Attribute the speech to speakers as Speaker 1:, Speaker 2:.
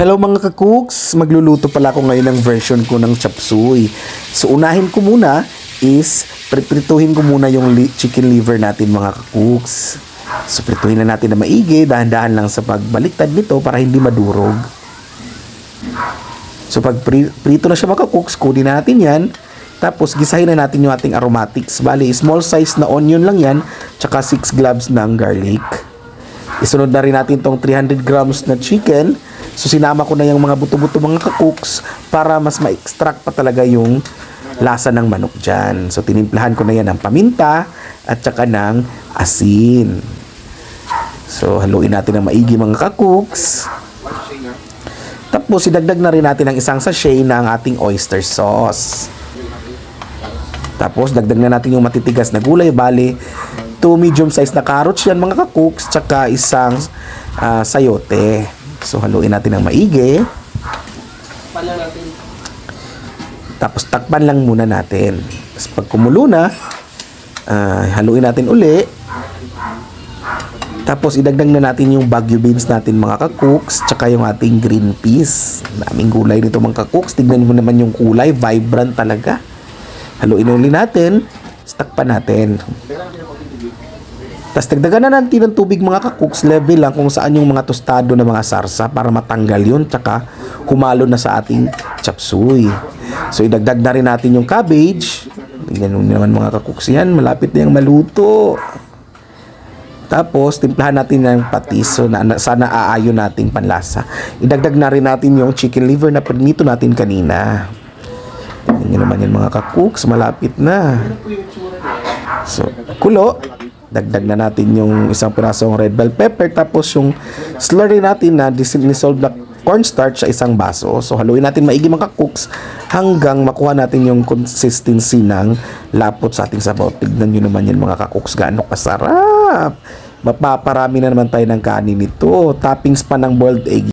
Speaker 1: Hello mga ka-cooks! Magluluto pala ako ngayon ng version ko ng chop suey. So unahin ko muna is prituhin ko muna yung chicken liver natin mga ka-cooks. So prituhin na natin na maigi, dahan-dahan lang sa pagbaliktad nito para hindi madurog. So pag prito na siya mga ka-cooks, kunin natin yan. Tapos gisahin na natin yung ating aromatics. Bali, small size na onion lang yan, tsaka 6 cloves ng garlic. Isunod na rin natin tong 300 grams na chicken. So sinama ko na yung mga buto-buto mga ka-cooks para mas ma-extract pa talaga yung lasa ng manok dyan. So tinimplahan ko na yan ng paminta at saka ng asin. So haluin natin ng maigi mga ka-cooks. Tapos idagdag na rin natin ang isang sachet ng ating oyster sauce. Tapos dagdag na natin yung matitigas na gulay. Bali 2 medium size na carrots yan mga ka-cooks, tsaka isang sayote. So haluin natin ng maigi. Tapos takpan lang muna natin. Tapos pag kumulo na, haluin natin uli. Tapos idagdag na natin yung Baguio beans natin mga ka-cooks, tsaka yung ating green peas. Daming gulay nito mga ka-cooks. Tignan mo naman yung kulay, vibrant talaga. Haluin uli natin. Takpan natin. Tapos dagdagan na natin ng tubig mga ka-cooks, level lang kung saan yung mga tostado na mga sarsa para matanggal yun, tsaka humalo na sa ating chop suey. So idagdag na rin natin yung cabbage. Tingnan naman mga ka-cooks yan, malapit na yung maluto. Tapos timplahan natin ng patis, so sana aayon nating panlasa. Idagdag na rin natin yung chicken liver na pinito natin kanina. Tingnan naman yan mga ka-cooks, malapit na. So kulo. Dagdag na natin yung isang pirasong red bell pepper, tapos yung slurry natin na dissolved na cornstarch sa isang baso. So haluin natin maigi mga ka-cooks hanggang makuha natin yung consistency ng lapot sa ating sabaw. Tignan nyo naman yan mga ka-cooks, gaano kasarap. Mapaparami na naman tayo ng kanin nito. Toppings pa ng boiled egg.